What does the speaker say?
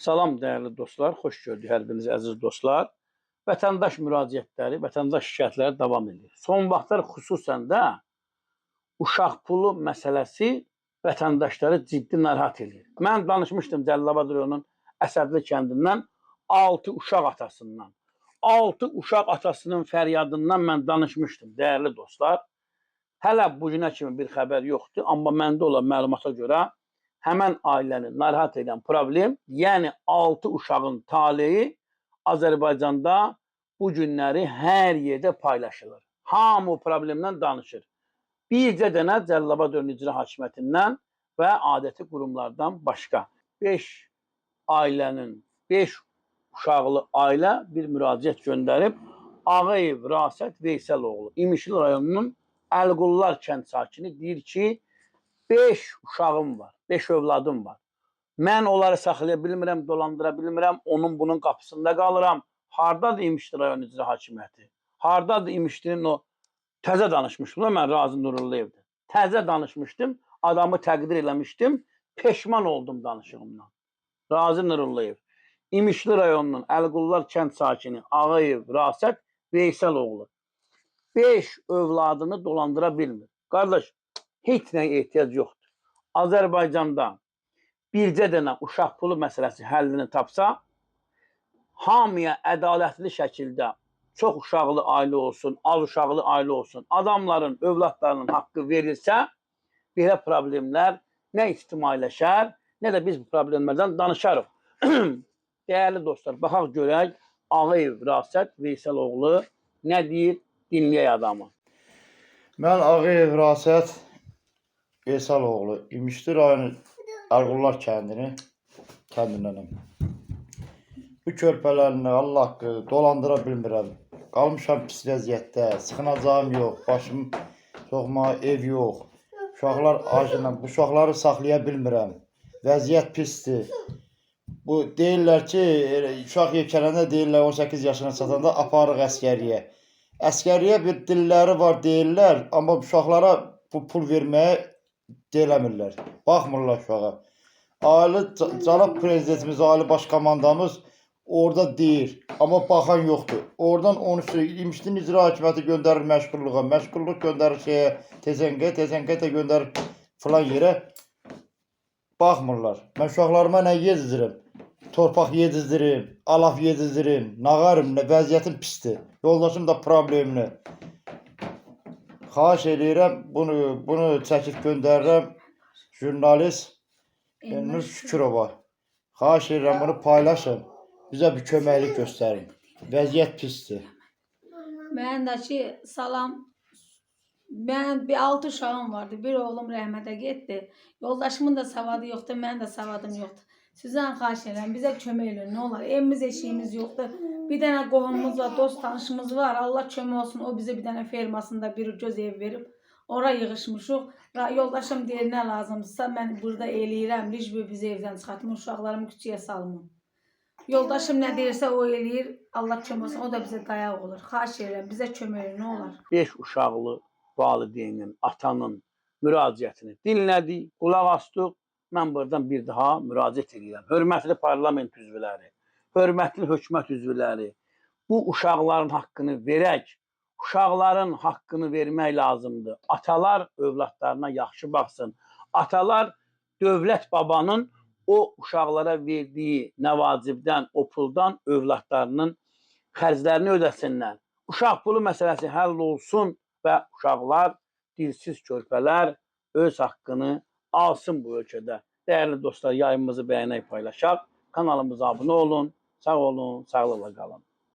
Salam dəyərli dostlar, xoş gördük hər biriniz əziz dostlar. Vətəndaş müraciətləri, vətəndaş şikayətləri davam edir. Son vaxtlar xüsusən də uşaq pulu məsələsi vətəndaşları ciddi narahat edir. Mən danışmışdım Cəlilabad rayonunun Əsədli kəndindən 6 uşaq atasından. 6 uşaq atasının fəryadından mən danışmışdım dəyərli dostlar. Hələ bu günə kimi bir xəbər yoxdur, amma məndə olan məlumata görə həmən ailəni narahat edən problem, yəni 6 uşağın taleyi Azərbaycanda bu günləri hər yerdə paylaşılır. Hamı o problemdən danışır. Bircə dənə Cəlilabad rayon İcra Hakimiyyətindən və adəti qurumlardan başqa 5 ailənin, 5 uşaqlı ailə bir müraciət göndərib Ağayev Rasət Veysəloğlu, İmişli rayonunun Əlqullar kənd sakini deyir ki, 5 uşağım var, 5 övladım var. Mən onları saxlaya bilmirəm, dolandıra bilmirəm, onun bunun qapısında qalıram. Hardadır İmişli rayon İcra Hakimiyyəti? Hardadır İmişlinin o təzə danışmışdım da mən Razi Nurullayevdir. Təzə danışmışdım, adamı təqdir eləmişdim, peşman oldum danışığımdan. Razi Nurullayev, İmişli rayonunun Əlqullar kənd sakini Ağayev Rasət Veysəloğlu 5 övladını dolandıra bilmir. Qardaş, heç nəyə ehtiyac yoxdur. Azərbaycanda bircə dənə uşaq pulu məsələsi həllini tapsa, hamıya ədalətli şəkildə çox uşaqlı ailə olsun, az uşaqlı ailə olsun, adamların, övladlarının haqqı verilsə, belə problemlər nə ictimailəşər, nə də biz bu problemlərdən danışarıq. Dəyərli dostlar, baxaq görək, Ağayev Rasət Veysəloğlu nə deyir, dinləyək adamı. Mən Ağayev Rasət Veysəloğlu, İmişli rayonu Əlqullar kəndinənəm. Bu körpələrini Allah haqqı dolandıra bilmirəm. Qalmışam pis vəziyyətdə, sıxınacağım yox, başım soxma, ev yox. Uşaqlar acından, bu uşaqları saxlaya bilmirəm. Vəziyyət pisdir. Bu deyirlər ki, uşaq yekələndə deyirlər 18 yaşına çatanda aparıq əskəriyə. Əskəriyə bir dilləri var deyirlər, amma uşaqlara bu pul verməyə deyiləmirlər. Baxmırlar uşağa. Ali cənab prezidentimiz, ali baş komandamız orada deyir, amma baxan yoxdur. Oradan onu İmişli İcra Hakimiyyəti göndərir məşğulluğa, məşğulluq göndərir şeyə, TSNQ də göndərir filan yerə. Baxmırlar. Mən uşaqlarıma nə yedizdirim? Torpaq yedizdirim, alaf yedizdirim, nağarım, vəziyyətim pisdir. Yoldaşım da problemli. Xahiş edirəm, bunu çəkib göndərirəm jurnalist Nur Şükürova. Xahiş edirəm, bunu paylaşın, bizə bir köməklik göstərin. Vəziyyət pisdir. Mən də ki, salam. Mən bir 6 uşağım vardı. Bir oğlum rəhmətə getdi. Yoldaşımın da savadı yoxdur, mənim də savadım yoxdur. Sizdən xahiş edirəm, bizə kömək edin, nə olar? Evimiz, eşiyimiz yoxdur. Bir dənə qohumumuz var, dost tanışımız var. Allah kömək olsun, o bizə bir dənə fermasında bir göz ev verib. Ora yığışmışıq. Yoldaşım deyir, nə lazımdırsa mən burada eləyirəm. Licbi bizi evdən çıxartmır, uşaqlarımı küçüyə salmır. Yoldaşım nə deyirsə o eləyir. Allah kömək olsun, o da bizə dayaq olur. Xahiş edirəm, bizə kömək edin, nə olar? 5 uşaqlı valideynin, atanın müraciətini dinlədik, qulaq astıq. Mən buradan bir daha müraciət edirəm. Hörmətli parlament üzvləri, hörmətli hökumət üzvləri, bu uşaqların haqqını verək. Uşaqların haqqını vermək lazımdır. Atalar övladlarına yaxşı baxsın. Atalar dövlət babanın o uşaqlara verdiyi nəvacibdən, o puldan övladlarının xərclərini ödəsinlər. Uşaq pulu məsələsi həll olsun və uşaqlar, dilsiz körpələr öz haqqını alsın bu ölkədə. Dəyərli dostlar, yayımımızı bəyənək, paylaşaq. Kanalımıza abunə olun. Sağ olun, sağlıqla qalın.